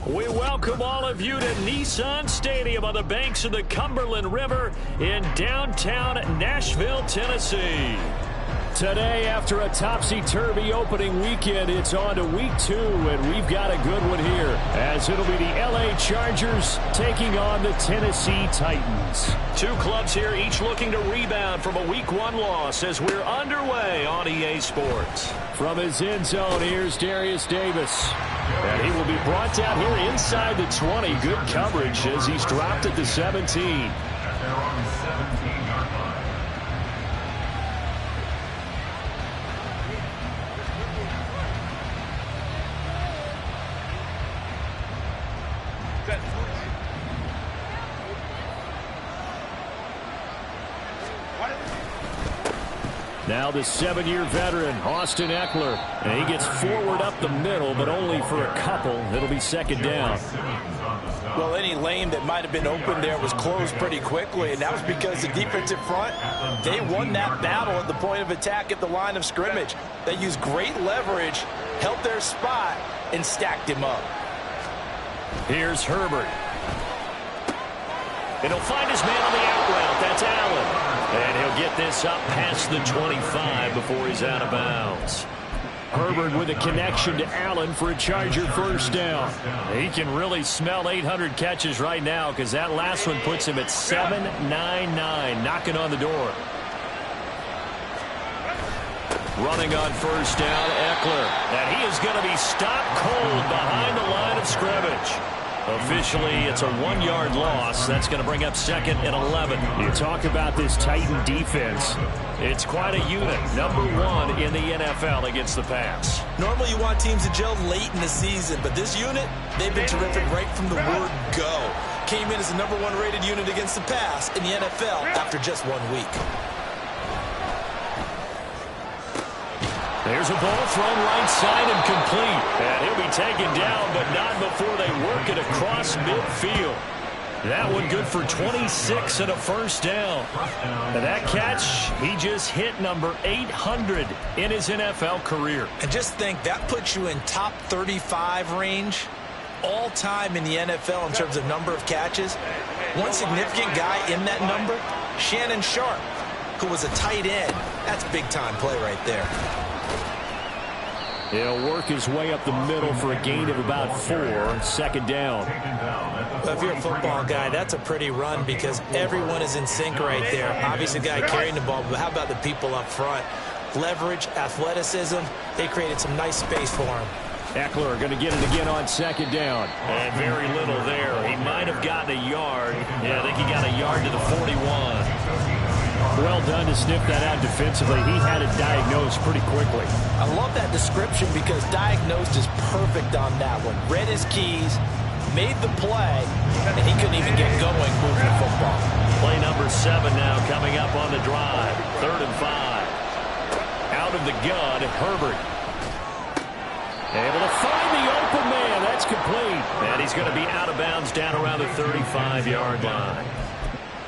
We welcome all of you to Nissan Stadium on the banks of the Cumberland River in downtown Nashville, Tennessee. Today, after a topsy-turvy opening weekend, it's on to week 2, and we've got a good one here, as it'll be the LA Chargers taking on the Tennessee Titans. Two clubs here, each looking to rebound from a week 1 loss as we're underway on EA Sports. From his end zone, here's Darius Davis. And he will be brought down here inside the 20. Good coverage as he's dropped at the 17. Now the 7-year veteran, Austin Eckler. And he gets forward up the middle, but only for a couple. It'll be second down. Well, any lane that might have been open there was closed pretty quickly, and that was because the defensive front, they won that battle at the point of attack at the line of scrimmage. They used great leverage, held their spot, and stacked him up. Here's Herbert. And he'll find his man on the out route. That's Allen. And he'll get this up past the 25 before he's out of bounds. Herbert with a connection to Allen for a Charger first down. He can really smell 800 catches right now because that last one puts him at 799, knocking on the door. Running on first down, Eckler. And he is going to be stopped cold behind the line of scrimmage. Officially, it's a 1-yard loss. That's going to bring up 2nd and 11. You talk about this Titan defense. It's quite a unit. Number 1 in the NFL against the pass. Normally you want teams to gel late in the season, but this unit, they've been terrific right from the word go. Came in as the number 1 rated unit against the pass in the NFL after just 1 week. There's a ball thrown right side and complete. And he'll be taken down, but not before they work it across midfield. That one good for 26 and a first down. And that catch, he just hit number 800 in his NFL career. And just think, that puts you in top 35 range all time in the NFL in terms of number of catches. One significant guy in that number, Shannon Sharp, who was a tight end. That's big-time play right there. He'll work his way up the middle for a gain of about 4, 2nd down. Well, if you're a football guy, that's a pretty run because everyone is in sync right there. Obviously, the guy carrying the ball, but how about the people up front? Leverage, athleticism, they created some nice space for him. Eckler going to get it again on 2nd down. And very little there. He might have gotten a yard. Yeah, I think he got a yard to the 41. Well done to sniff that out defensively. He had it diagnosed pretty quickly. I love that description because diagnosed is perfect on that one. Read his keys, made the play, and he couldn't even get going moving the football. Play number 7 now coming up on the drive. 3rd and 5. Out of the gun, Herbert. Able to find the open man. That's complete. And he's going to be out of bounds down around the 35-yard line.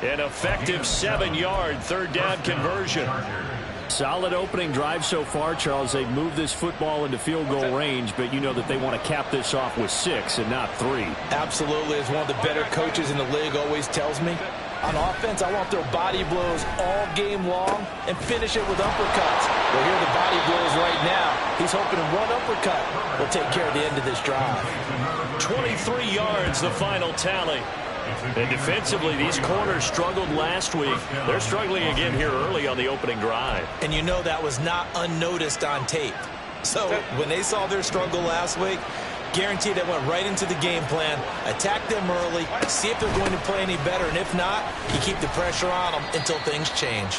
An effective 7-yard 3rd down conversion. Solid opening drive so far, Charles. They've moved this football into field goal range, but you know that they want to cap this off with 6 and not 3. Absolutely. As one of the better coaches in the league always tells me, on offense, I want to throw body blows all game long and finish it with uppercuts. Well, here are the body blows right now. He's hoping one uppercut will take care of the end of this drive. 23 yards, the final tally. And defensively, these corners struggled last week. They're struggling again here early on the opening drive. And you know that was not unnoticed on tape. So when they saw their struggle last week, guaranteed they went right into the game plan, attack them early, see if they're going to play any better, and if not, you keep the pressure on them until things change.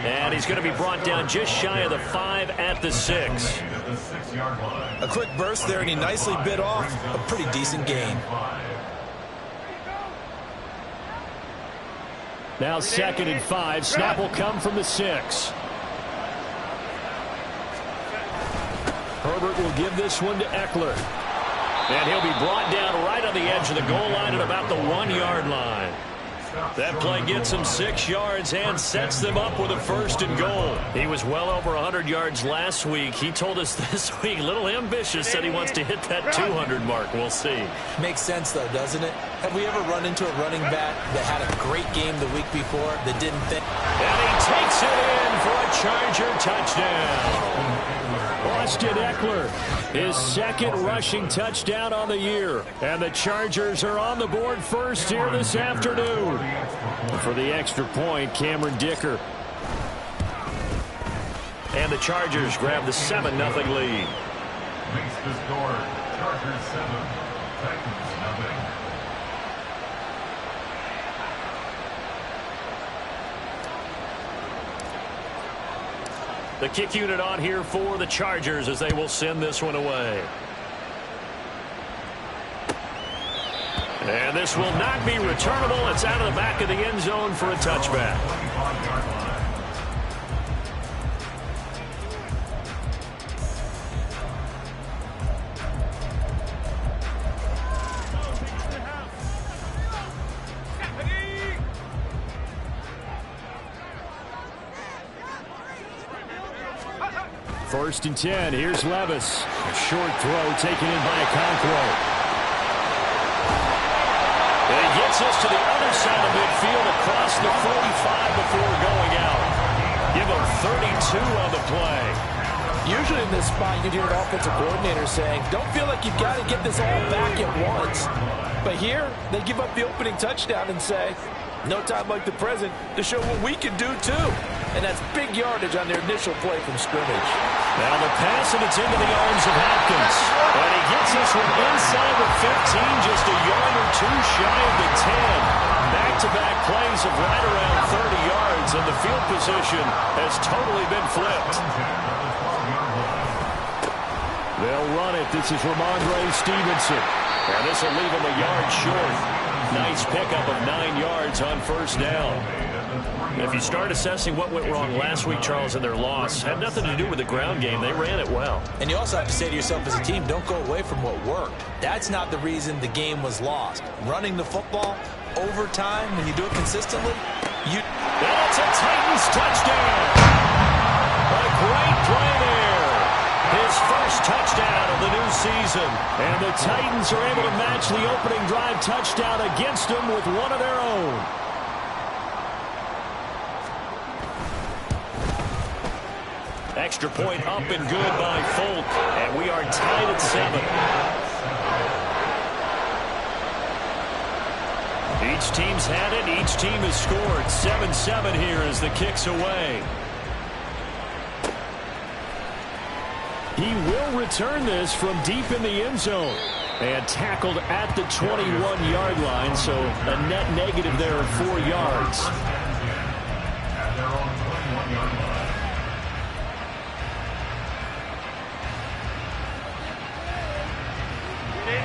And he's going to be brought down just shy of the 5 at the 6. A quick burst there, and he nicely bit off a pretty decent gain. Now 2nd and 5. Snap will come from the 6. Herbert will give this one to Eckler. And he'll be brought down right on the edge of the goal line at about the 1-yard line. That play gets him 6 yards and sets them up with a 1st and goal. He was well over 100 yards last week. He told us this week, a little ambitious, said he wants to hit that 200 mark. We'll see. Makes sense, though, doesn't it? Have we ever run into a running back that had a great game the week before that didn't think? And he takes it in for a Charger touchdown. Austin Eckler, his 2nd rushing touchdown on the year. And the Chargers are on the board first here this afternoon. For the extra point, Cameron Dicker. And the Chargers grab the 7-0 lead. Makes the score, Chargers 7, Titans 0. The kick unit on here for the Chargers as they will send this one away. And this will not be returnable. It's out of the back of the end zone for a touchback. First and 10. Here's Levis. A short throw taken in by Okonkwo. He gets gets this to the other side of midfield across the 45 before going out. Give him 32 on the play. Usually in this spot, you'd hear an offensive coordinator saying, don't feel like you've got to get this all back at once. But here, they give up the opening touchdown and say, no time like the present to show what we can do too. And that's big yardage on their initial play from scrimmage. Now the pass, and it's into the arms of Hopkins. And he gets this one inside the 15, just a yard or two shy of the 10. Back-to-back plays of right around 30 yards, and the field position has totally been flipped. They'll run it. This is Ramondre Stevenson. And this will leave him a yard short. Nice pickup of 9 yards on first down. If you start assessing what went wrong last week, Charles, in their loss, had nothing to do with the ground game. They ran it well. And you also have to say to yourself as a team, don't go away from what worked. That's not the reason the game was lost. Running the football, overtime, when you do it consistently, you... And it's a Titans touchdown. A great play there. His first touchdown of the new season. And the Titans are able to match the opening drive touchdown against them with one of their own. Extra point up and good by Folk. And we are tied at 7. Each team's had it. Each team has scored. 7-7 here as the kick's away. He will return this from deep in the end zone. And tackled at the 21-yard line, so a net negative there of 4 yards.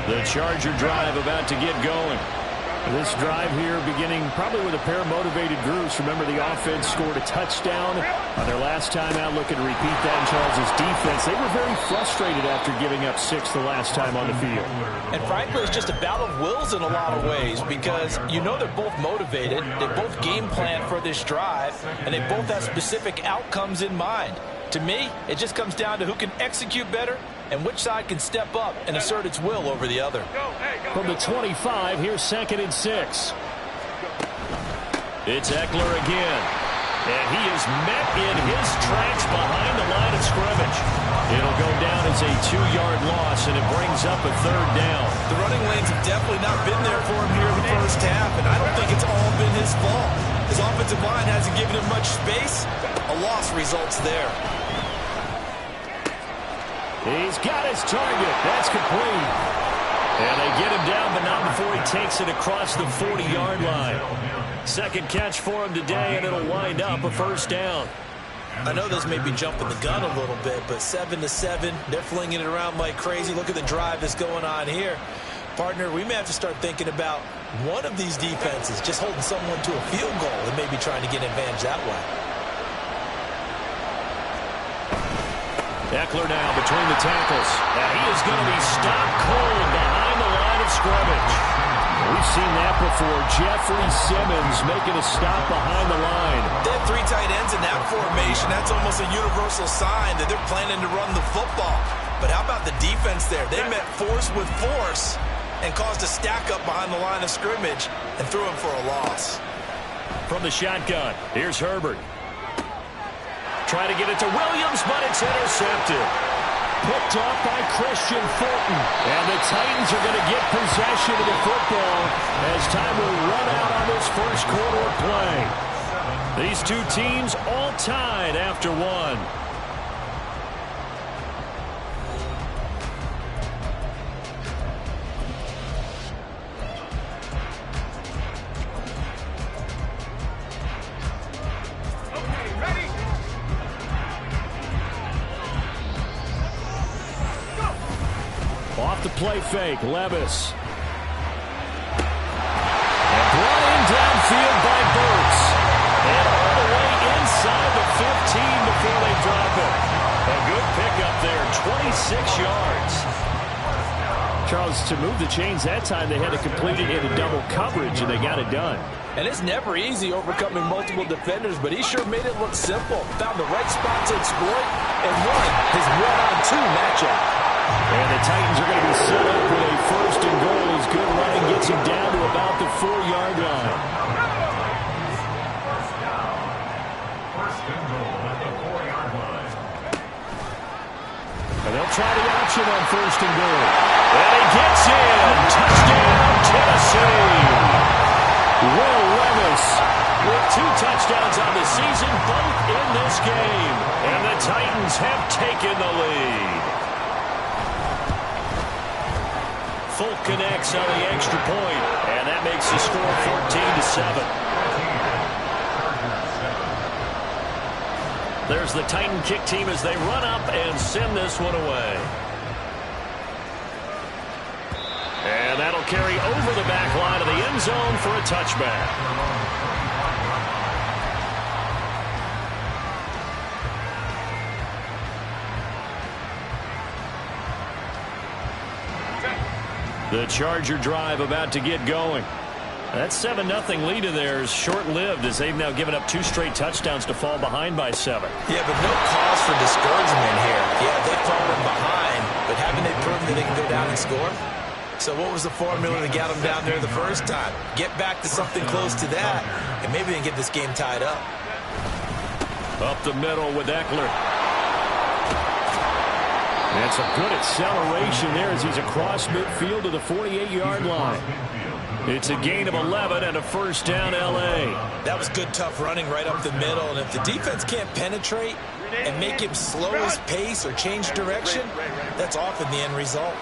The Charger drive about to get going. This drive here beginning probably with a pair of motivated groups. Remember, the offense scored a touchdown on their last time out. Looking to repeat that in Charles' defense. They were very frustrated after giving up 6 the last time on the field. And frankly, it's just a battle of wills in a lot of ways, because you know they're both motivated. They both game plan for this drive, and they both have specific outcomes in mind. To me, it just comes down to who can execute better and which side can step up and assert its will over the other. From the 25, here's 2nd and 6. It's Eckler again. And he is met in his tracks behind the line of scrimmage. It'll go down as a 2-yard loss, and it brings up a 3rd down. The running lanes have definitely not been there for him here in the first half, and I don't think it's all been his fault. His offensive line hasn't given him much space. A loss results there. He's got his target. That's complete. And they get him down, but not before he takes it across the 40-yard line. Second catch for him today, and it'll wind up a 1st down. I know this may be jumping the gun a little bit, but 7-7, they're flinging it around like crazy. Look at the drive that's going on here. Partner, we may have to start thinking about one of these defenses just holding someone to a field goal and maybe trying to get an advantage that way. Eckler now between the tackles. And he is going to be stopped cold behind the line of scrimmage. We've seen that before. Jeffrey Simmons making a stop behind the line. They have 3 tight ends in that formation. That's almost a universal sign that they're planning to run the football. But how about the defense there? They met force with force and caused a stack up behind the line of scrimmage and threw him for a loss. From the shotgun, here's Herbert. Try to get it to Williams, but it's intercepted. Picked off by Christian Fulton. And the Titans are going to get possession of the football as time will run out on this first quarter of play. These two teams all tied after 1. Off the play fake, Levis. And brought in downfield by Burks. And all the way inside the 15 before they drop it. A good pickup there, 26 yards. Charles, to move the chains that time, they had to complete it into double coverage, and they got it done. And it's never easy overcoming multiple defenders, but he sure made it look simple. Found the right spot to exploit and won his 1-on-2 matchup. And the Titans are going to be set up with a first and goal as good running gets him down to about the 4-yard line. First and goal at the 4-yard line. And they'll try the option on first and goal. And he gets in. Touchdown, Tennessee. Will Levis with 2 touchdowns on the season, both in this game. And the Titans have taken the lead. Folk connects on the extra point, and that makes the score 14-7. There's the Titan kick team as they run up and send this one away. And that'll carry over the back line of the end zone for a touchback. The Charger drive about to get going. That 7-0 lead of theirs short-lived as they've now given up 2 straight touchdowns to fall behind by 7. Yeah, but no cause for discouragement here. Yeah, they've fallen behind, but haven't they proven that they can go down and score? So what was the formula that got them down there the first time? Get back to something close to that, and maybe they can get this game tied up. Up the middle with Eckler. And some good acceleration there as he's across midfield to the 48-yard line. It's a gain of 11 and a first down, L.A. That was good, tough running right up the middle. And if the defense can't penetrate and make him slow his pace or change direction, that's often the end result.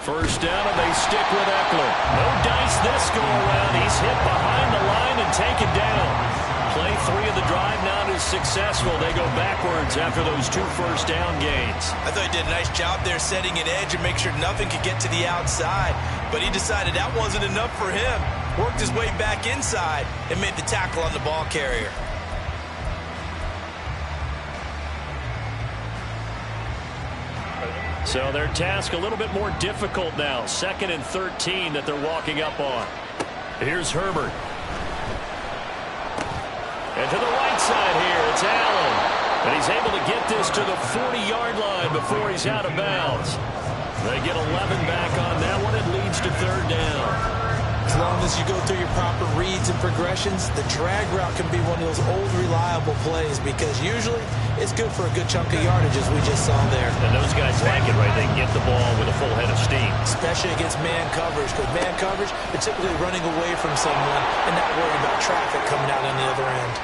First down, and they stick with Eckler. No dice this go around. He's hit behind the line and taken down. Play 3 of the drive not as successful. They go backwards after those 2 first down gains. I thought he did a nice job there setting an edge and make sure nothing could get to the outside. But he decided that wasn't enough for him. Worked his way back inside and made the tackle on the ball carrier. So their task a little bit more difficult now. 2nd and 13 that they're walking up on. Here's Herbert. And to the right side here, it's Allen. And he's able to get this to the 40-yard line before he's out of bounds. They get 11 back on that one. It leads to 3rd down. As long as you go through your proper reads and progressions, the drag route can be one of those old reliable plays because usually it's good for a good chunk of yardage as we just saw there. And those guys like it, right? They can get the ball with a full head of steam. Especially against man coverage, because man coverage, particularly running away from someone and not worrying about traffic coming out on the other end.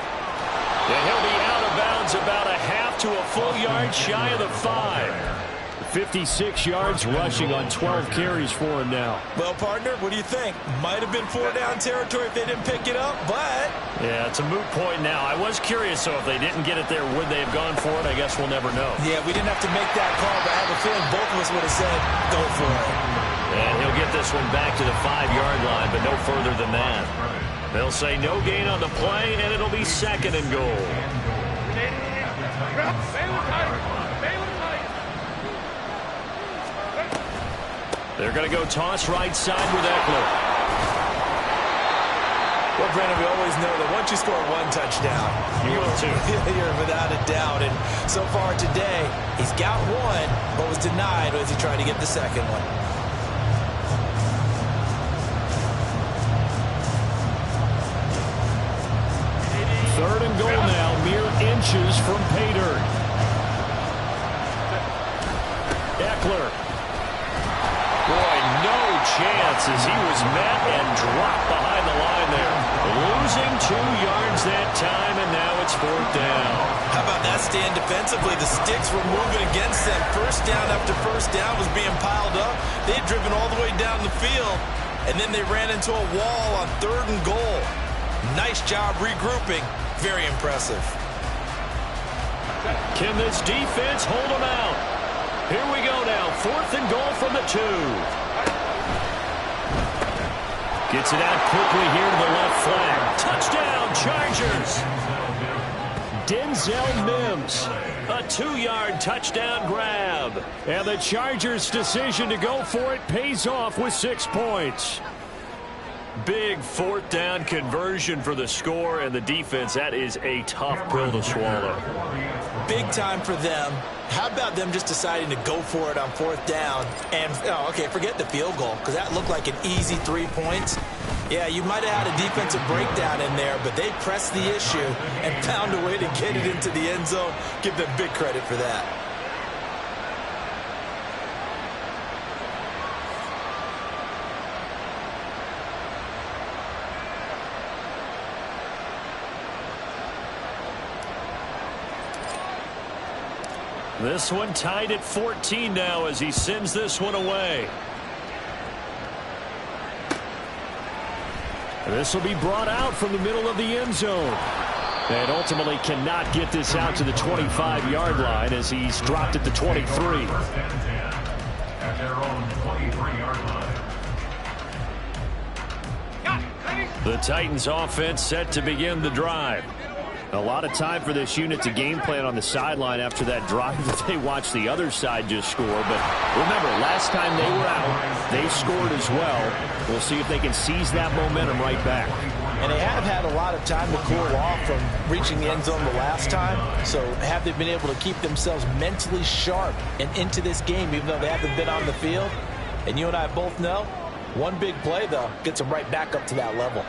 And he'll be out of bounds about a half to a full yard shy of the 5. 56 yards rushing on 12 carries for him now. Well, partner, what do you think? Might have been 4-down territory if they didn't pick it up, but... Yeah, it's a moot point now. I was curious, so if they didn't get it there, would they have gone for it? I guess we'll never know. Yeah, we didn't have to make that call, but I have a feeling both of us would have said, go for it. And he'll get this one back to the 5-yard line, but no further than that. They'll say no gain on the play, and it'll be 2nd and goal. They're going to go toss right side with Eckler. Well, Brandon, we always know that once you score 1 touchdown, you will too. You're without a doubt. And so far today, he's got 1, but was denied as he tried to get the 2nd one. Third and goal now, mere inches from pay dirt. Eckler. Boy, no chance as he was met and dropped behind the line there. Losing 2 yards that time, and now it's 4th down. How about that stand defensively? The sticks were moving against them. First down after first down was being piled up. They had driven all the way down the field, and then they ran into a wall on 3rd and goal. Nice job regrouping. Very impressive. Can this defense hold them out? Here we go now. 4th and goal from the 2. Gets it out quickly here to the left flank. Touchdown, Chargers. Denzel Mims. A 2-yard touchdown grab. And the Chargers' decision to go for it pays off with 6 points. Big fourth down conversion for the score, and the defense, that is a tough pill to swallow. Big time for them. How about them just deciding to go for it on fourth down? And, okay, forget the field goal, because that looked like an easy 3 points. Yeah, you might have had a defensive breakdown in there, but they pressed the issue and found a way to get it into the end zone. Give them big credit for that. This one tied at 14 now as he sends this one away. This will be brought out from the middle of the end zone. And ultimately cannot get this out to the 25-yard line as he's dropped at the 23. At their own 23-yard line. The Titans offense set to begin the drive. A lot of time for this unit to game plan on the sideline after that drive that they watched the other side just score. But remember, last time they were out, they scored as well. We'll see if they can seize that momentum right back. And they have had a lot of time to cool off from reaching the end zone the last time. So have they been able to keep themselves mentally sharp and into this game even though they haven't been on the field? And you and I both know, one big play, though, gets them right back up to that level.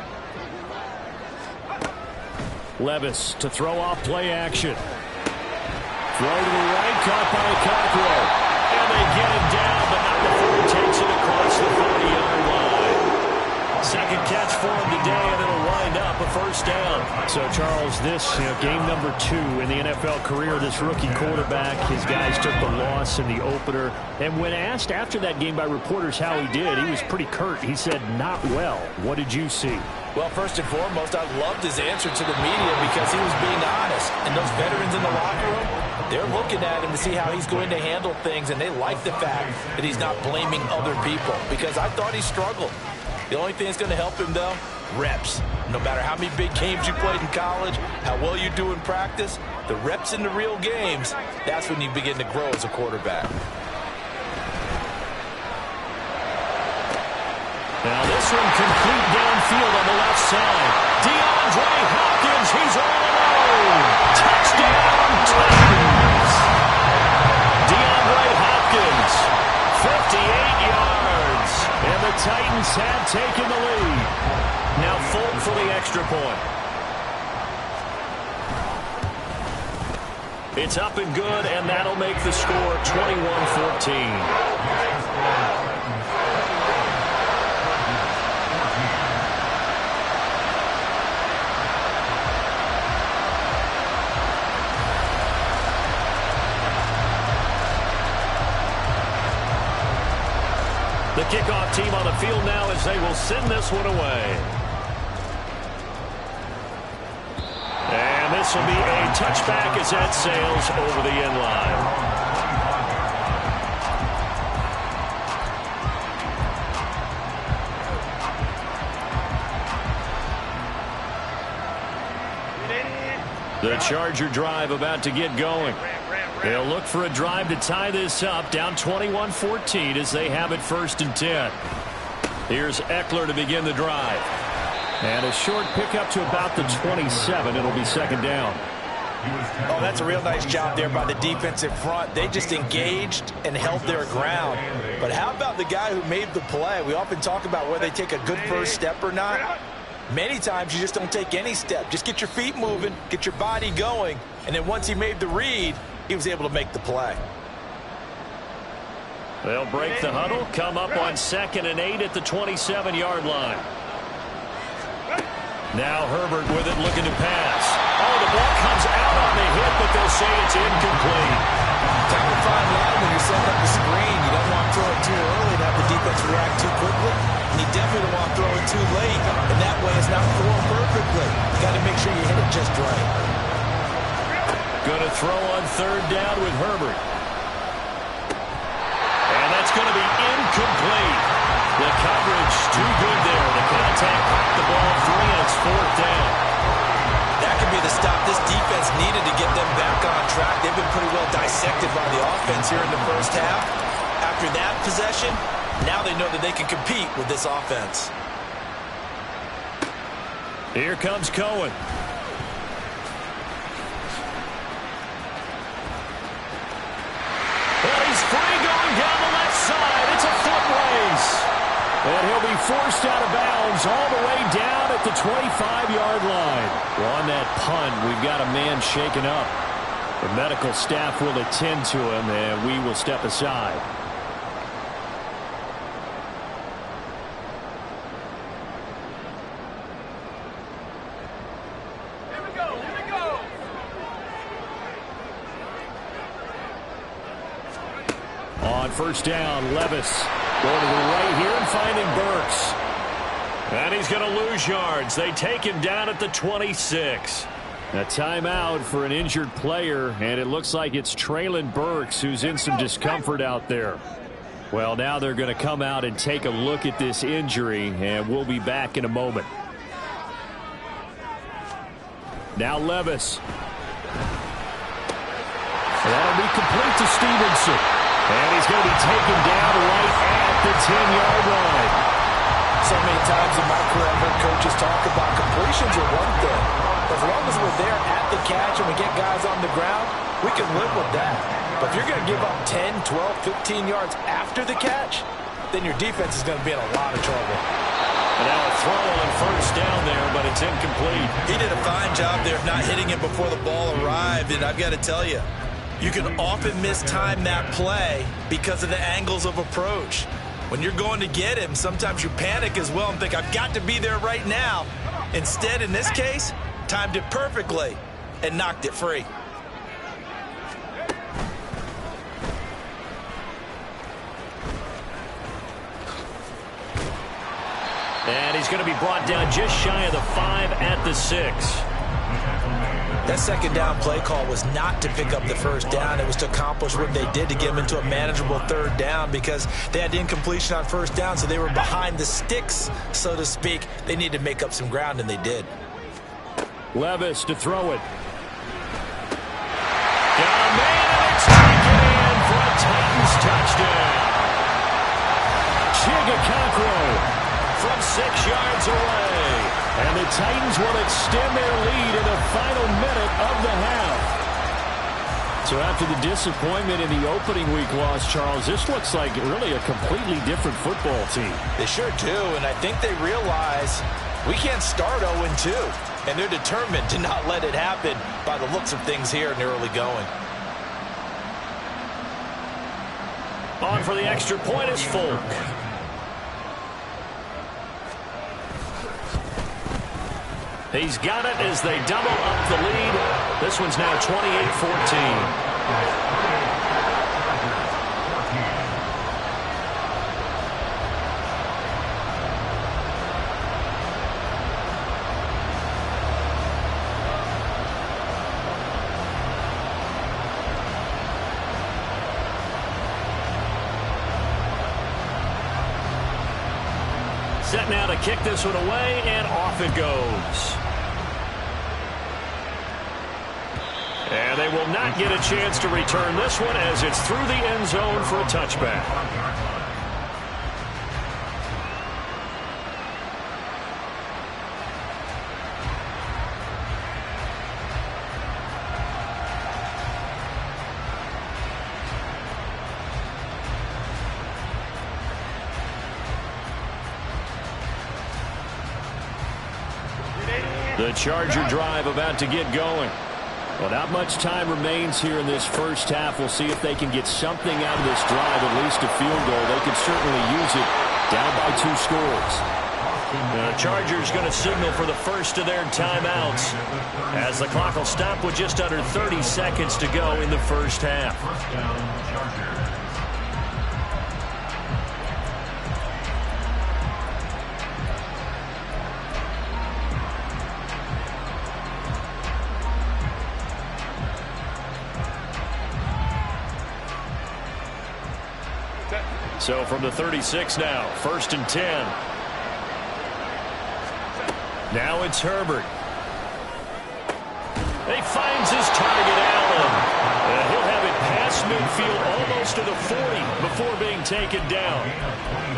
Levis to throw off play action. Throw to the right, caught by Cockrell. And they get it down, but not before he takes it across the 40-yard line. Second catch for him today, and it'll wind up a first down. So, Charles, this game number 2 in the NFL career, this rookie quarterback, his guys took the loss in the opener. And when asked after that game by reporters how he did, he was pretty curt. He said, not well. What did you see? Well, first and foremost, I loved his answer to the media because he was being honest. And those veterans in the locker room, they're looking at him to see how he's going to handle things, and they like the fact that he's not blaming other people because I thought he struggled. The only thing that's going to help him, though, reps. No matter how many big games you played in college, how well you do in practice, the reps in the real games, that's when you begin to grow as a quarterback. Now this one complete downfield on the left side. DeAndre Hopkins, he's all alone. Touchdown, Titans. DeAndre Hopkins, 58 yards. And the Titans have taken the lead. Now Fulton for the extra point. It's up and good, and that'll make the score 21-14. The kickoff team on the field now as they will send this one away. And this will be a touchback as that sails over the end line. The Charger drive about to get going. They'll look for a drive to tie this up, down 21-14 as they have it 1st and 10. Here's Eckler to begin the drive. And a short pickup to about the 27. It'll be 2nd down. Oh, that's a real nice job there by the defensive front. They just engaged and held their ground. But how about the guy who made the play? We often talk about whether they take a good first step or not. Many times you just don't take any step. Just get your feet moving, get your body going, and then once he made the read, he was able to make the play. They'll break the huddle, come up on 2nd and 8 at the 27-yard line. Now Herbert with it, looking to pass. Oh, the ball comes out on the hit, but they'll say it's incomplete. Time to find line when you're setting up the screen. You don't want to throw it too early and have the defense react too quickly. And you definitely don't want to throw it too late. And that way it's not thrown perfectly. You got to make sure you hit it just right. Going to throw on 3rd down with Herbert. And that's going to be incomplete. The coverage too good there. The contact popped the ball free, and it's 4th down. That could be the stop this defense needed to get them back on track. They've been pretty well dissected by the offense here in the first half. After that possession, now they know that they can compete with this offense. Here comes Cohen. Well, he's free going down the left side. It's a foot race. And he'll be forced out of bounds all the way down at the 25-yard line. Well, on that punt, we've got a man shaken up. The medical staff will attend to him, and we will step aside. On first down, Levis going to the right here and finding Burks. And he's going to lose yards. They take him down at the 26. A timeout for an injured player, and it looks like it's Treylon Burks who's in some discomfort out there. Well, now they're going to come out and take a look at this injury, and we'll be back in a moment. Now Levis. That'll be complete to Stevenson. And he's going to be taken down right at the 10-yard line. So many times in my career, I've heard coaches talk about completions are one thing. As long as we're there at the catch and we get guys on the ground, we can live with that. But if you're going to give up 10, 12, 15 yards after the catch, then your defense is going to be in a lot of trouble. And now a throw on first down there, but it's incomplete. He did a fine job there of not hitting it before the ball arrived, and I've got to tell you, you can often mistime that play because of the angles of approach. When you're going to get him, sometimes you panic as well and think, I've got to be there right now. Instead, in this case, timed it perfectly and knocked it free. And he's going to be brought down just shy of the 5 at the 6. That second down play call was not to pick up the first down. It was to accomplish what they did to get them into a manageable third down because they had incompletion on first down, so they were behind the sticks, so to speak. They needed to make up some ground, and they did. Levis to throw it. Got a man, and it's taken in for a Titans touchdown. Ggfl from 6 yards away. And the Titans will extend their lead in the final minute of the half. So after the disappointment in the opening week loss, Charles, this looks like really a completely different football team. They sure do, and I think they realize we can't start 0-2. And they're determined to not let it happen by the looks of things here in the early going. On for the extra point is Folk. He's got it as they double up the lead. This one's now 28-14. Set now to kick this one away, and off it goes. And they will not get a chance to return this one as it's through the end zone for a touchback. The Charger drive about to get going. Well, not much time remains here in this first half. We'll see if they can get something out of this drive, at least a field goal. They could certainly use it down by 2 scores. The Chargers going to signal for the first of their timeouts as the clock will stop with just under 30 seconds to go in the first half. So from the 36 now, 1st and 10. Now it's Herbert. He finds his target, Allen. And he'll have it past midfield almost to the 40 before being taken down.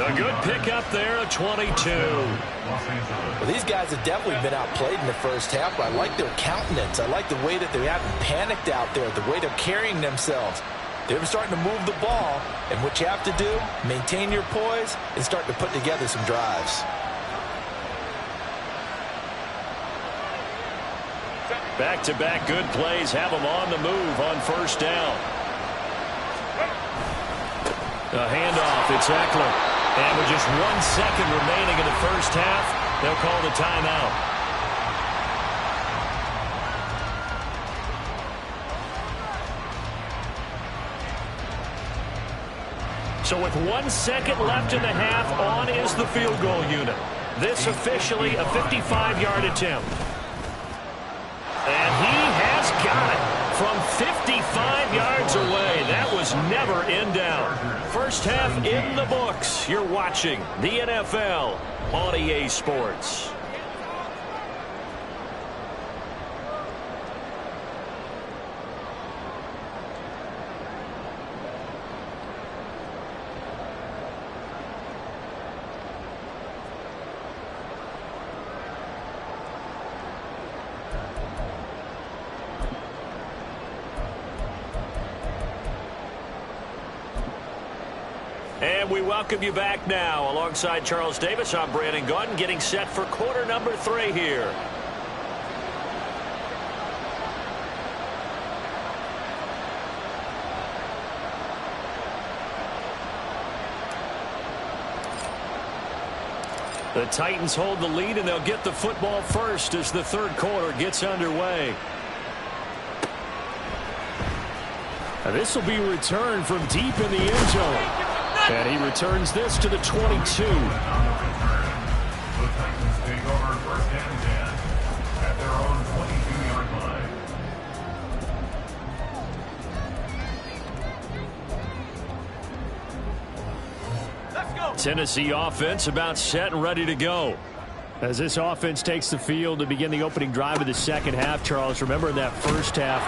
A good pickup there, a 22. Well, these guys have definitely been outplayed in the first half, but I like their countenance. I like the way that they haven't panicked out there, the way they're carrying themselves. They're starting to move the ball, and what you have to do, maintain your poise and start to put together some drives. Back-to-back good plays have them on the move on first down. A handoff, it's Ggfl. And with just 1 second remaining in the first half, they'll call the timeout. So with 1 second left in the half, on is the field goal unit. This officially a 55-yard attempt. And he has got it from 55 yards away. That was never in doubt. First half in the books. You're watching the NFL on EA Sports. And we welcome you back now. Alongside Charles Davis, I'm Brandon Gaudin, getting set for quarter number 3 here. The Titans hold the lead, and they'll get the football first as the third quarter gets underway. This will be returned from deep in the end zone. And he returns this to the 22. The Titans take over first and 10 at their own 22-yard line. Let's go. Tennessee offense about set and ready to go. As this offense takes the field to begin the opening drive of the second half, Charles, remember in that first half,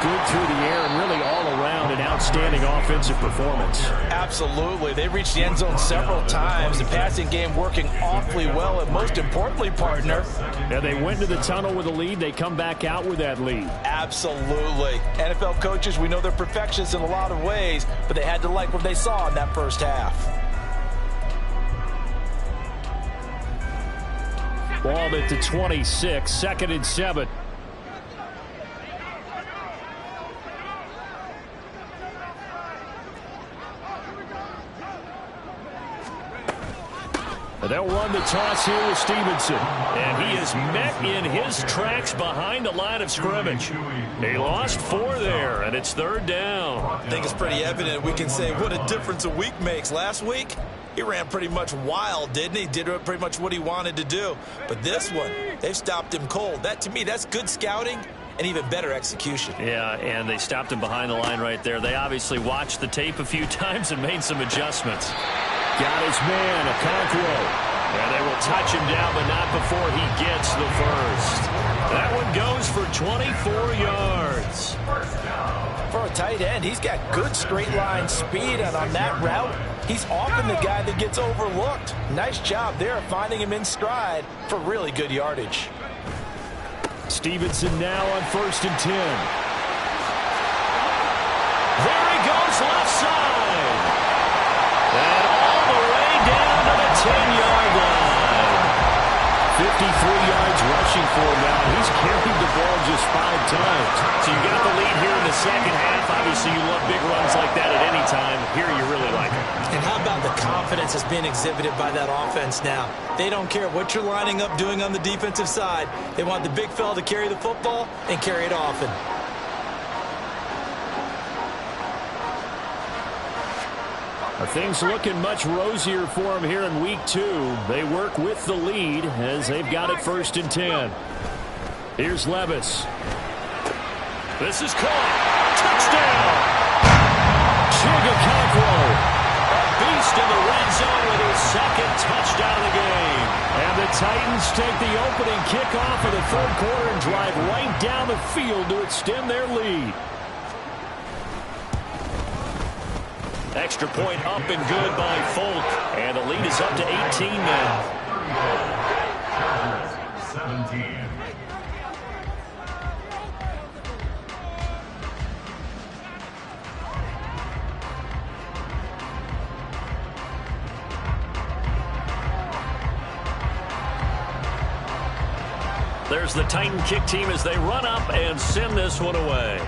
good through the air and really all around an outstanding offensive performance. Absolutely. They reached the end zone several times. The passing game working awfully well, and most importantly, partner. Yeah, they went to the tunnel with a lead. They come back out with that lead. Absolutely. NFL coaches, we know they're perfectionists in a lot of ways, but they had to like what they saw in that first half. Ball at the 26, 2nd and 7. They'll run the toss here with Stevenson. And he is met in his tracks behind the line of scrimmage. He lost 4 there, and it's 3rd down. I think it's pretty evident. We can say what a difference a week makes. Last week, he ran pretty much wild, didn't he? Did pretty much what he wanted to do. But this one, they've stopped him cold. That, to me, that's good scouting and even better execution. Yeah, and they stopped him behind the line right there. They obviously watched the tape a few times and made some adjustments. Got his man, Ggfl. And they will touch him down, but not before he gets the first. That one goes for 24 yards. For a tight end, he's got good straight line speed, and on that route, he's often the guy that gets overlooked. Nice job there of finding him in stride for really good yardage. Stevenson now on 1st and 10. There he goes, left side. And all the way down to the 10-yard line. 53 yards rushing for him now. He's carried the ball just 5 times. So you got the lead here in the second half. Obviously, you love big runs like that at any time. Here you really like them. And how about the confidence that's being exhibited by that offense now? They don't care what you're lining up doing on the defensive side. They want the big fella to carry the football and carry it often. Things looking much rosier for him here in week 2. They work with the lead as they've got it 1st and 10. Here's Levis. This is caught. Touchdown! Ggfl, a beast in the red zone with his 2nd touchdown of the game. And the Titans take the opening kickoff of the 3rd quarter and drive right down the field to extend their lead. Extra point up and good by Folk. And the lead is up to 18 now. 17. There's the Titan kick team as they run up and send this one away.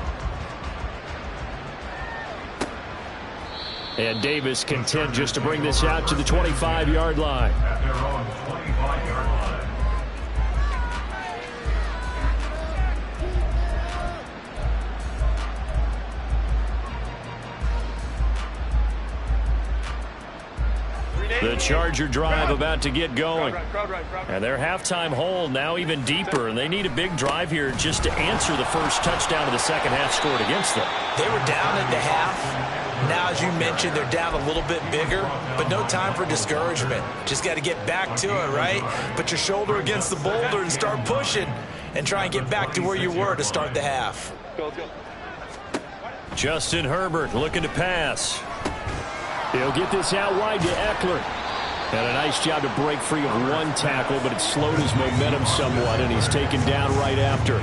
And Davis content just to bring this out to the 25-yard line. At their own 25-yard line. The Charger drive about to get going. And their halftime hole now even deeper, and they need a big drive here just to answer the first touchdown of the second half scored against them. They were down at the half. Now, as you mentioned, they're down a little bit bigger, but no time for discouragement. Just got to get back to it, right? Put your shoulder against the boulder and start pushing and try and get back to where you were to start the half. Justin Herbert looking to pass. He'll get this out wide to Eckler. And a nice job to break free of one tackle, but it slowed his momentum somewhat, and he's taken down right after.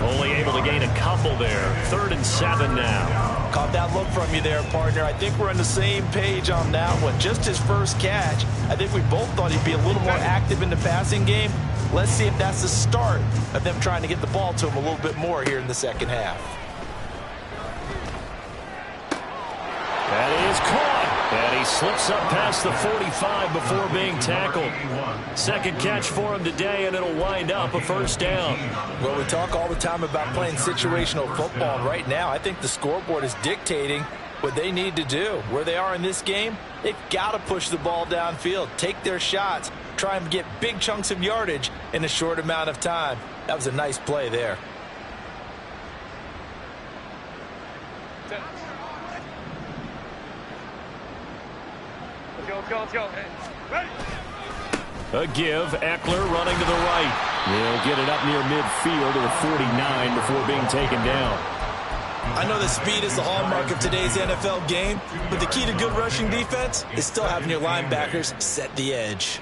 Only able to gain a couple there. 3rd and 7 now. Caught that look from you there, partner. I think we're on the same page on that one. Just his first catch. I think we both thought he'd be a little more active in the passing game. Let's see if that's the start of them trying to get the ball to him a little bit more here in the second half. That is caught. And he slips up past the 45 before being tackled. Second catch for him today, and it'll wind up a first down. Well, we talk all the time about playing situational football. And right now, I think the scoreboard is dictating what they need to do. Where they are in this game, they've got to push the ball downfield, take their shots, try and get big chunks of yardage in a short amount of time. That was a nice play there. Let's go. Ready? A give. Eckler running to the right. He'll get it up near midfield to the 49 before being taken down. I know that speed is the hallmark of today's NFL game, but the key to good rushing defense is still having your linebackers set the edge.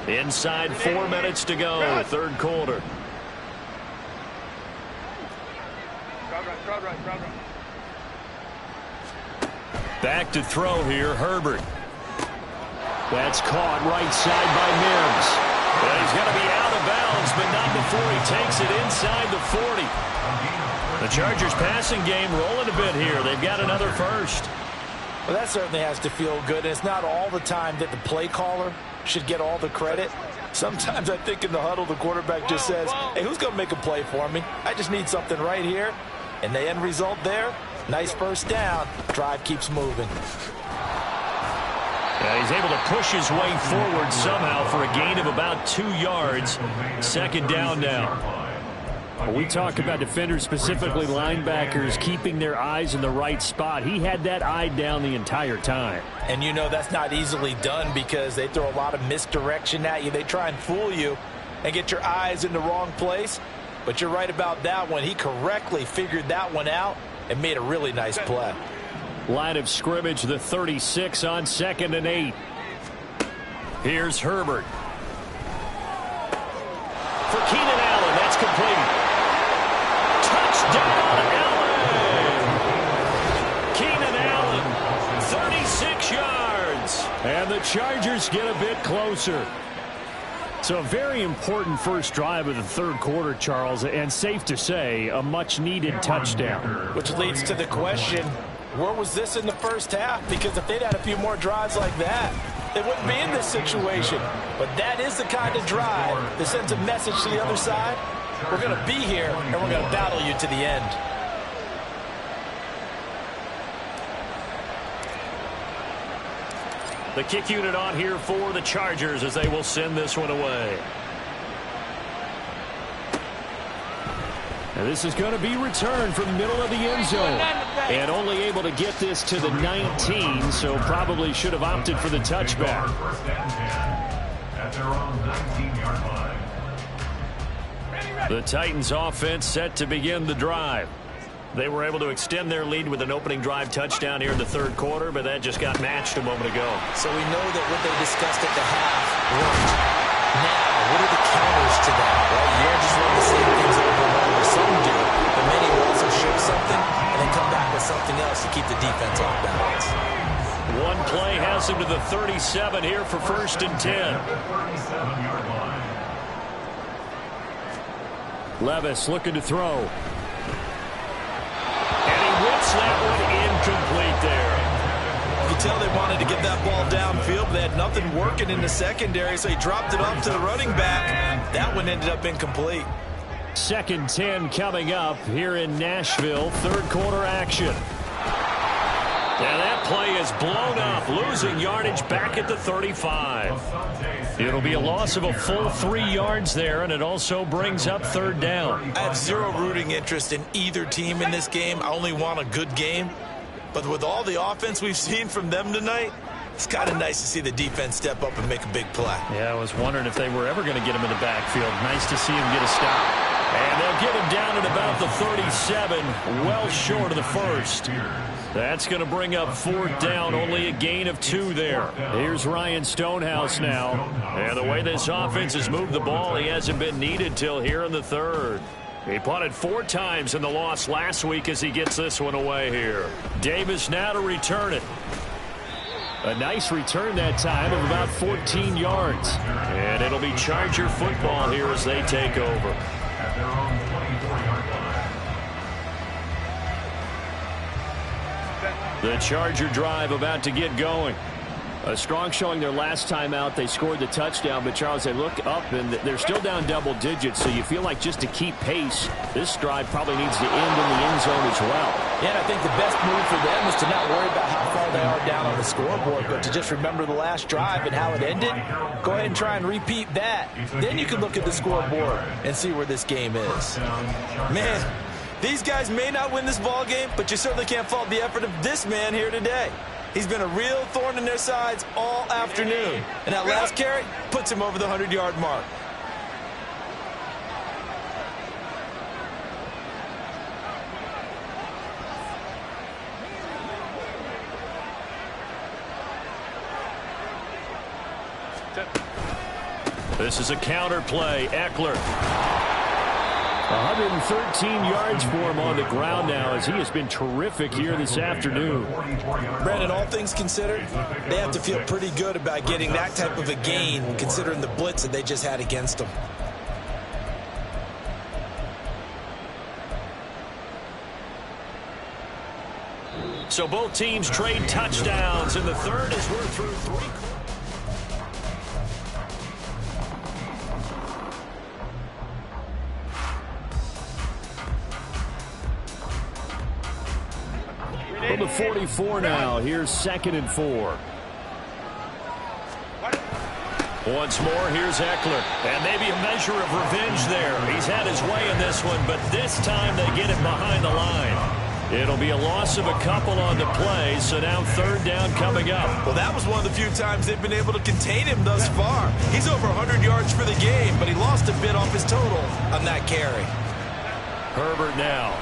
Inside 4 minutes to go, third quarter. Back to throw here, Herbert. That's caught right side by Mims. And he's going to be out of bounds, but not before he takes it inside the 40. The Chargers passing game rolling a bit here. They've got another first. Well, that certainly has to feel good. And it's not all the time that the play caller should get all the credit. Sometimes I think in the huddle, the quarterback just says, hey, who's going to make a play for me? I just need something right here. And the end result there, nice first down. Drive keeps moving. Yeah, he's able to push his way forward somehow for a gain of about 2 yards. Second down now. Well, we talk about defenders, specifically linebackers, keeping their eyes in the right spot. He had that eye down the entire time. And you know that's not easily done because they throw a lot of misdirection at you. They try and fool you and get your eyes in the wrong place. But you're right about that one. He correctly figured that one out and made a really nice play. Line of scrimmage, the 36 on 2nd and 8. Here's Herbert. For Keenan Allen, that's complete. Touchdown, Allen! Keenan Allen, 36 yards. And the Chargers get a bit closer. So a very important first drive of the third quarter, Charles, and safe to say, a much-needed touchdown. Which leads to the question, where was this in the first half? Because if they'd had a few more drives like that, they wouldn't be in this situation. But that is the kind of drive that sends a message to the other side. We're going to be here, and we're going to battle you to the end. The kick unit on here for the Chargers as they will send this one away. And this is going to be returned from the middle of the end zone. And only able to get this to the 19, so probably should have opted for the touchback. First and 10 at their own 19-yard line. The Titans offense set to begin the drive. They were able to extend their lead with an opening drive touchdown here in the third quarter, but that just got matched a moment ago. So we know that what they discussed at the half worked. Now, what are the counters to that? Well, you don't just run the same things over and over. Some do, but many will also show something and then come back with something else to keep the defense off balance. One play has him to the 37 here for 1st and 10. Levis looking to throw. And he whips that one incomplete there. You can tell they wanted to get that ball downfield, but they had nothing working in the secondary, so he dropped it off to the running back. That one ended up incomplete. 2nd and 10 coming up here in Nashville. Third quarter action. And that play is blown up, losing yardage back at the 35. It'll be a loss of a full 3 yards there, and it also brings up 3rd down. I have zero rooting interest in either team in this game. I only want a good game. But with all the offense we've seen from them tonight, it's kind of nice to see the defense step up and make a big play. Yeah, I was wondering if they were ever going to get him in the backfield. Nice to see him get a stop. And they'll get him down at about the 37, well short of the first. That's going to bring up 4th down, only a gain of 2 there. Here's Ryan Stonehouse now. And the way this offense has moved the ball, he hasn't been needed till here in the third. He punted 4 times in the loss last week as he gets this one away here. Davis now to return it. A nice return that time of about 14 yards. And it'll be Charger football here as they take over. At their own 24-yard line. The Charger drive about to get going. A strong showing their last time out. They scored the touchdown, but Charles, they look up and they're still down double digits, so you feel like just to keep pace, this drive probably needs to end in the end zone as well. Yeah, and I think the best move for them is to not worry about how far they are down on the scoreboard, but to just remember the last drive and how it ended. Go ahead and try and repeat that. Then you can look at the scoreboard and see where this game is. Man, these guys may not win this ball game, but you certainly can't fault the effort of this man here today. He's been a real thorn in their sides all afternoon. And that last carry puts him over the 100-yard mark. This is a counter play. Eckler. 113 yards for him on the ground now as he has been terrific here this afternoon. Brandon, all things considered, they have to feel pretty good about getting that type of a gain considering the blitz that they just had against them. So both teams trade touchdowns in the third as we're through 3. From the 44 now, here's 2nd and 4. Once more, here's Eckler. And maybe a measure of revenge there. He's had his way in this one, but this time they get him behind the line. It'll be a loss of a couple on the play, so now 3rd down coming up. Well, that was one of the few times they've been able to contain him thus far. He's over 100 yards for the game, but he lost a bit off his total on that carry. Herbert now.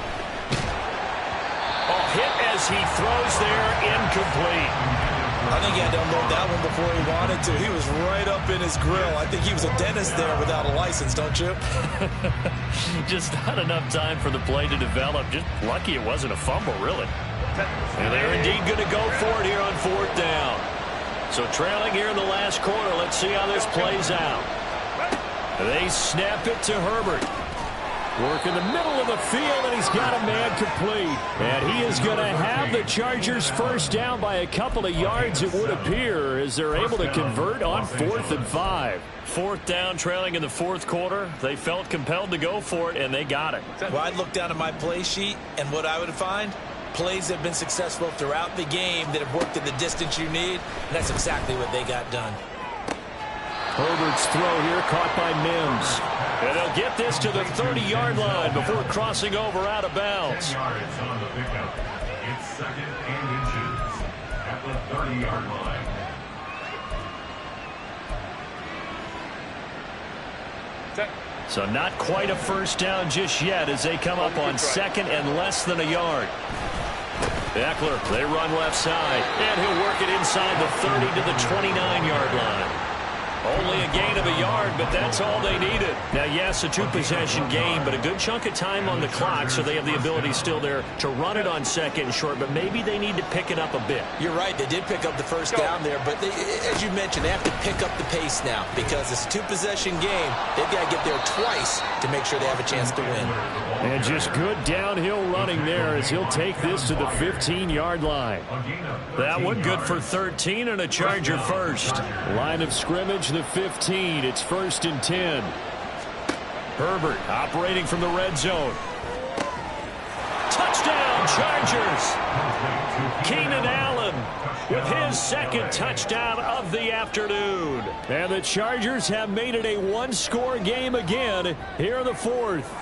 Hit as he throws there, incomplete. I think he had to unload that one before he wanted to. He was right up in his grill. I think he was a dentist there without a license, don't you? Just not enough time for the play to develop. Just lucky it wasn't a fumble, really. And they're indeed going to go for it here on 4th down. So trailing here in the last quarter. Let's see how this plays out. They snap it to Herbert. Work in the middle of the field, and he's got a man complete. And he is going to have the Chargers 1st down by a couple of yards, it would appear, as they're able to convert on 4th and 5. 4th down, trailing in the 4th quarter. They felt compelled to go for it, and they got it. Well, I'd look down at my play sheet, and what I would find, plays have been successful throughout the game that have worked at the distance you need, and that's exactly what they got done. Herbert's throw here caught by Mims. And they'll get this to the 30-yard line before crossing over out of bounds. 10 yards on the pickup. It's 2nd and inches at the 30-yard line. So not quite a first down just yet as they come up on second and less than a yard. Eckler, they run left side, and he'll work it inside the 30 to the 29-yard line. Only a gain of a yard, but that's all they needed. Now, yes, a two-possession game, but a good chunk of time on the clock, so they have the ability still there to run it on second and short, but maybe they need to pick it up a bit. You're right. They did pick up the first down there, but as you mentioned, they have to pick up the pace now because it's a two-possession game. They've got to get there twice to make sure they have a chance to win. And just good downhill running there as he'll take this to the 15-yard line. That one good for 13 and a Charger first. Line of scrimmage, the 15. It's 1st and 10. Herbert operating from the red zone. Touchdown, Chargers. Keenan Allen with his second touchdown of the afternoon. And the Chargers have made it a one-score game again here in the fourth.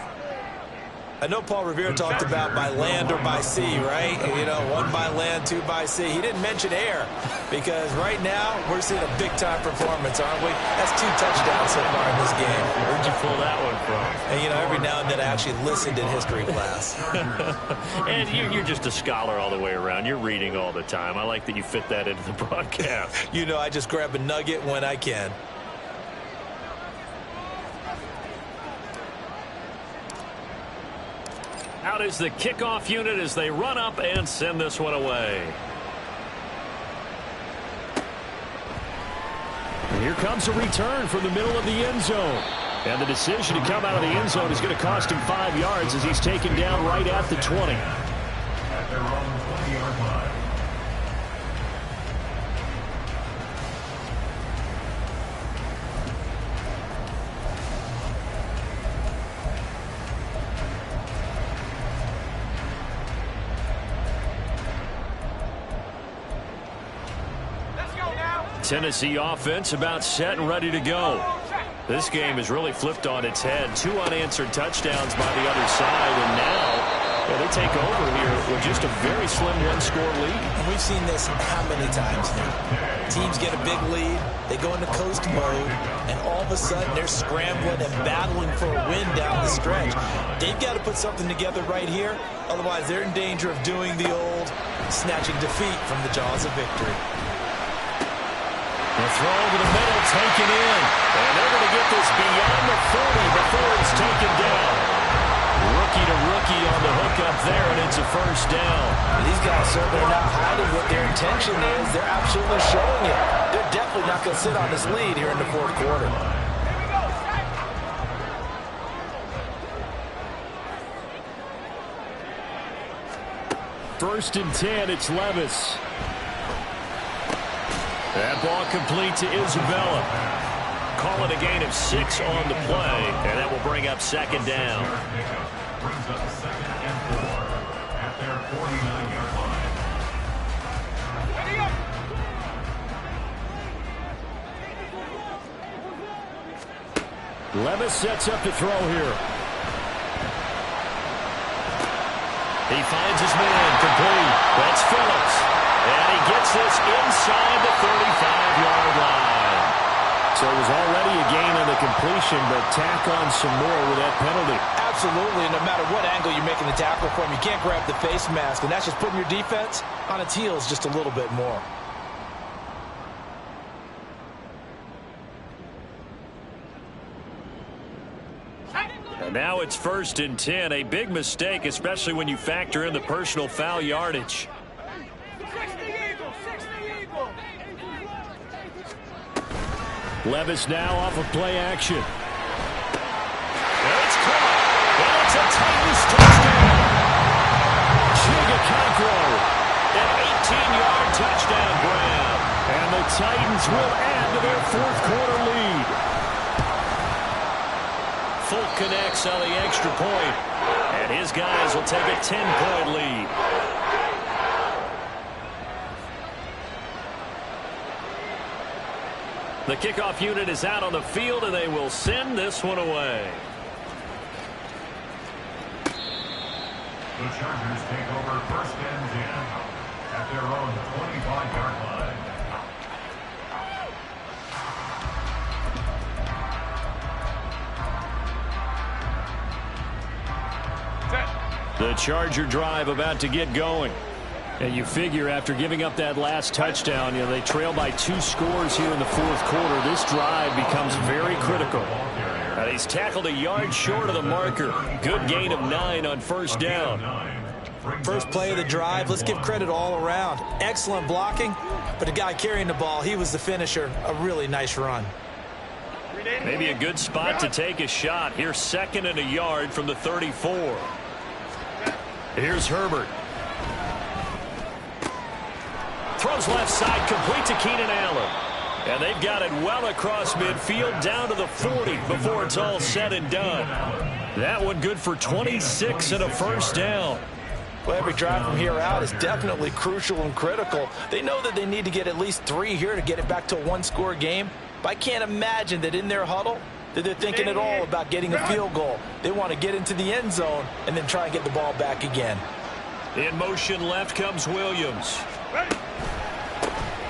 I know Paul Revere talked about by land or by sea, right? You know, one by land, two by sea. He didn't mention air because right now we're seeing a big-time performance, aren't we? That's 2 touchdowns so far in this game. Where'd you pull that one from? And, you know, every now and then I actually listened in history class. And you're just a scholar all the way around. You're reading all the time. I like that you fit that into the broadcast. You know, I just grab a nugget when I can. Out is the kickoff unit as they run up and send this one away. And here comes a return from the middle of the end zone. And the decision to come out of the end zone is going to cost him 5 yards as he's taken down right at the 20. At their own 20-yard line. Tennessee offense about set and ready to go. This game has really flipped on its head. 2 unanswered touchdowns by the other side, and now they take over here with just a very slim one-score lead. And we've seen this how many times now? Teams get a big lead, they go into coast mode, and all of a sudden they're scrambling and battling for a win down the stretch. They've got to put something together right here, otherwise they're in danger of doing the old snatching defeat from the jaws of victory. The throw over the middle, taken in. And they're going to get this beyond the 40 before it's taken down. Rookie to rookie on the hook up there, and it's a first down. These guys certainly are not hiding what their intention is. They're absolutely showing it. They're definitely not going to sit on this lead here in the fourth quarter. First and 10, it's Levis. That ball complete to Isabella. Call it a gain of 6 on the play, and that will bring up second down. Brings up 2nd and 4 at their 49-yard line. Levis sets up to throw here. He finds his man complete. That's Phillips. And he gets this inside the 35-yard line. So it was already a gain on the completion, but tack on some more with that penalty. Absolutely, and no matter what angle you're making the tackle from, you can't grab the face mask, and that's just putting your defense on its heels just a little bit more. And now it's 1st and 10. A big mistake, especially when you factor in the personal foul yardage. Levis now off of play action. And it's caught. And it's a Titans touchdown. Ggfl, an 18-yard touchdown grab. And the Titans will add to their fourth quarter lead. Fulk connects on the extra point. And his guys will take a 10-point lead. The kickoff unit is out on the field, and they will send this one away. The Chargers take over 1st and 10 at their own 25-yard line. The Charger drive about to get going. And you figure after giving up that last touchdown, they trail by 2 scores here in the fourth quarter. This drive becomes very critical. And he's tackled a yard short of the marker. Good gain of 9 on first down. First play of the drive, let's give credit all around. Excellent blocking, but the guy carrying the ball, he was the finisher. A really nice run. Maybe a good spot to take a shot. Here's 2nd and a yard from the 34. Here's Herbert. Throws left side, complete to Keenan Allen. And they've got it well across midfield, down to the 40 before it's all said and done. That one good for 26 and a first down. Well, every drive from here out is definitely crucial and critical. They know that they need to get at least 3 here to get it back to a 1-score game. But I can't imagine that in their huddle that they're thinking at all about getting a field goal. They want to get into the end zone and then try and get the ball back again. In motion left comes Williams.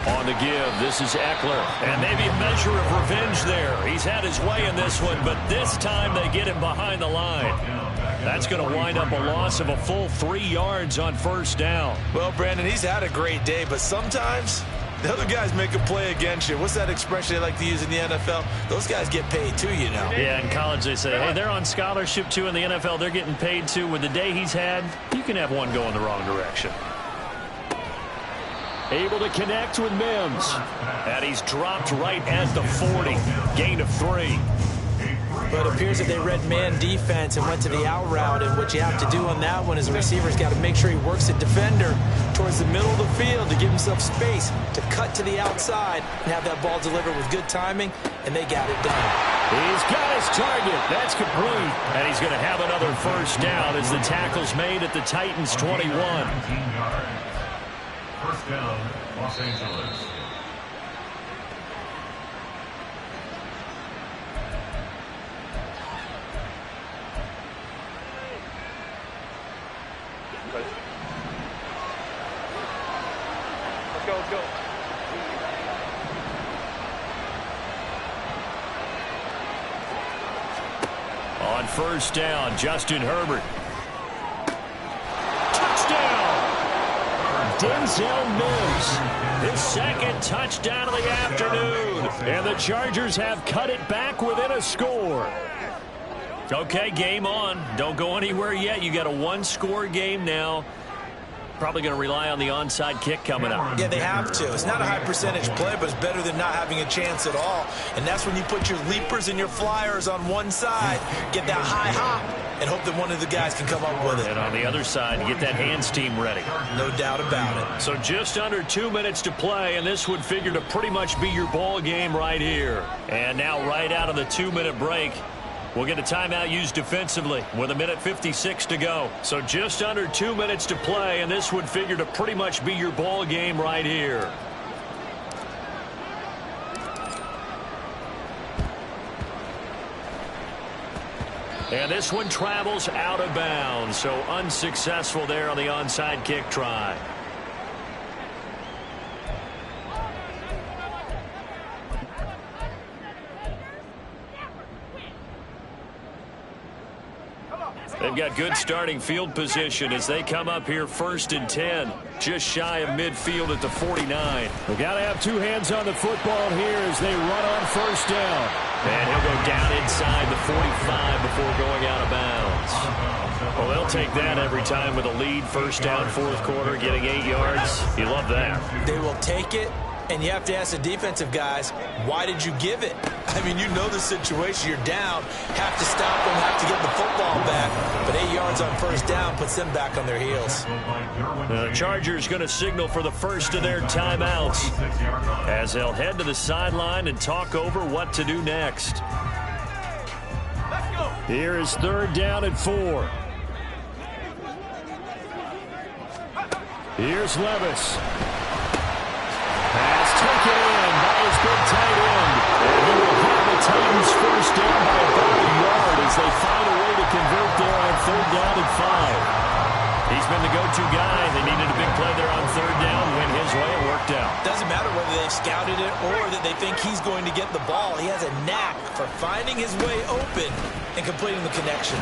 On the give, this is Eckler. And maybe a measure of revenge there. He's had his way in this one, but this time they get him behind the line. That's going to wind up a loss of a full 3 yards on first down. Well, Brandon, he's had a great day, but sometimes the other guys make a play against you. What's that expression they like to use in the NFL? Those guys get paid too, you know. Yeah, in college they say, hey, they're on scholarship too. In the NFL, they're getting paid too. With the day he's had, you can have one go in the wrong direction. Able to connect with Mims. And he's dropped right at the 40. Gain of 3. But it appears that they read man defense and went to the out route. And what you have to do on that one is the receiver's got to make sure he works the defender towards the middle of the field to give himself space to cut to the outside and have that ball delivered with good timing. And they got it done. He's got his target. That's complete. And he's going to have another first down as the tackle's made at the Titans' 21. First down, Los Angeles. Let's go. On first down, Justin Herbert. Touchdown! Denzel Mims, his 2nd touchdown of the afternoon. And the Chargers have cut it back within a score. Okay, game on. Don't go anywhere yet. You got a 1-score game now. Probably going to rely on the onside kick coming up. Yeah, they have to. It's not a high percentage play, but it's better than not having a chance at all. And that's when you put your leapers and your flyers on one side, get that high hop, and hope that one of the guys can come up with it. And on the other side, get that hands team ready. No doubt about it. So just under 2 minutes to play, and this would figure to pretty much be your ball game right here. And now right out of the 2-minute break, we'll get a timeout used defensively with 1:56 to go. So just under 2 minutes to play, and this would figure to pretty much be your ball game right here. And this one travels out of bounds, so unsuccessful there on the onside kick try. They've got good starting field position as they come up here 1st and 10, just shy of midfield at the 49. They've got to have 2 hands on the football here as they run on first down. And he'll go down inside the 45 before going out of bounds. Well, they'll take that every time with a lead, 1st down, 4th quarter, getting 8 yards. You love that. They will take it. And you have to ask the defensive guys, why did you give it? I mean, you know the situation. You're down. Have to stop them, have to get the football back. But 8 yards on first down puts them back on their heels. The Chargers going to signal for the first of their timeouts as they'll head to the sideline and talk over what to do next. Here is 3rd down and 4. Here's Levis. Pass taken in by his big tight end. And he will have the Titans first down by about a yard as they find a way to convert there on 3rd down and 5. He's been the go-to guy. They needed a big play there on 3rd down. Went his way. It worked out. Doesn't matter whether they've scouted it or that they think he's going to get the ball. He has a knack for finding his way open and completing the connection.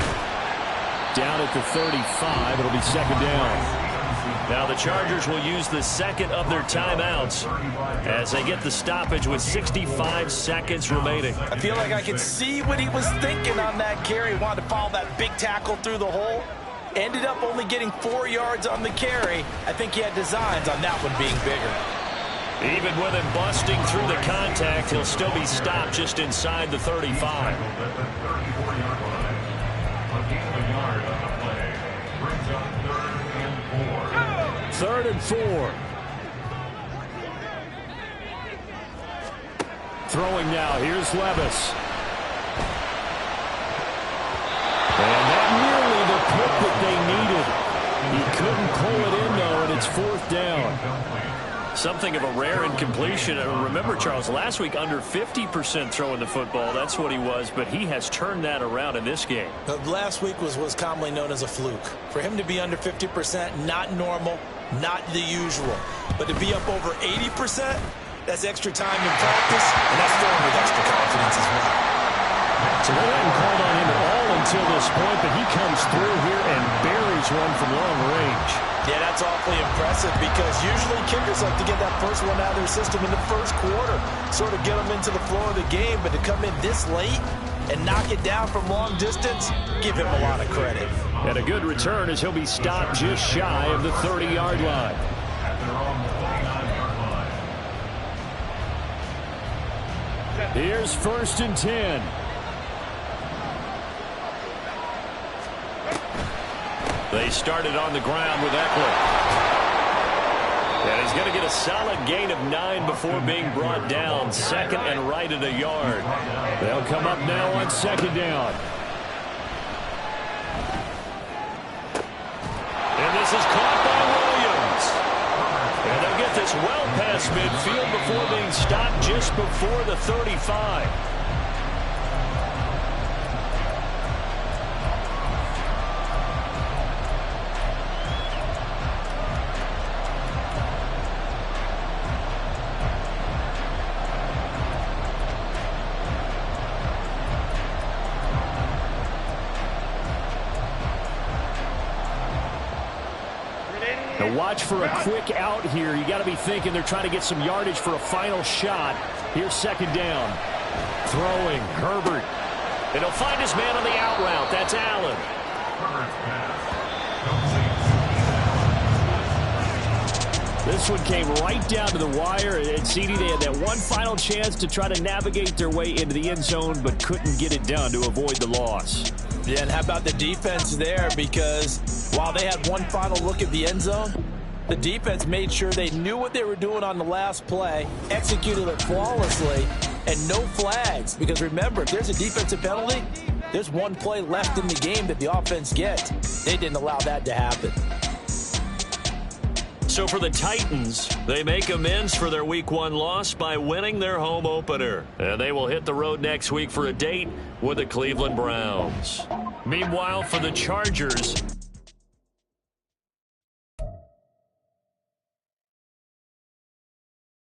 down at the 35. It'll be second down. Now the Chargers will use the second of their timeouts as they get the stoppage with 65 seconds remaining. I feel like I can see what he was thinking on that carry. He wanted to follow that big tackle through the hole. Ended up only getting 4 yards on the carry. I think he had designs on that one being bigger. Even with him busting through the contact, he'll still be stopped just inside the 35. Third and 4. Throwing now. Here's Levis. And that nearly the pick that they needed. He couldn't pull it in, though, and it's fourth down. Something of a rare incompletion. Remember, Charles, last week under 50% throwing the football. That's what he was, but he has turned that around in this game. Last week was commonly known as a fluke. For him to be under 50%, not normal, not the usual. But to be up over 80%, that's extra time in practice, and that's throwing with extra confidence as well. So they hadn't called on him at all until this point, but he comes through here and buries one from long range. Yeah, that's awfully impressive because usually kickers like to get that first one out of their system in the first quarter, sort of get them into the flow of the game, but to come in this late and knock it down from long distance, give him a lot of credit. And a good return as he'll be stopped just shy of the 30-yard line. Here's first and 10. They started on the ground with Ggfl. And he's going to get a solid gain of 9 before being brought down. Second and right at a yard. They'll come up now on second down. And this is caught by Williams. And they'll get this well past midfield before being stopped just before the 35. Now watch for a quick out here. You got to be thinking they're trying to get some yardage for a final shot. Here's second down. Throwing, Herbert. And he'll find his man on the out route. That's Allen. This one came right down to the wire. And CD, they had that one final chance to try to navigate their way into the end zone, but couldn't get it done to avoid the loss. Yeah, and how about the defense there? Because while they had one final look at the end zone, the defense made sure they knew what they were doing on the last play, executed it flawlessly, and no flags. Because remember, if there's a defensive penalty, there's one play left in the game that the offense gets. They didn't allow that to happen. So for the Titans, they make amends for their Week 1 loss by winning their home opener. And they will hit the road next week for a date with the Cleveland Browns. Meanwhile, for the Chargers,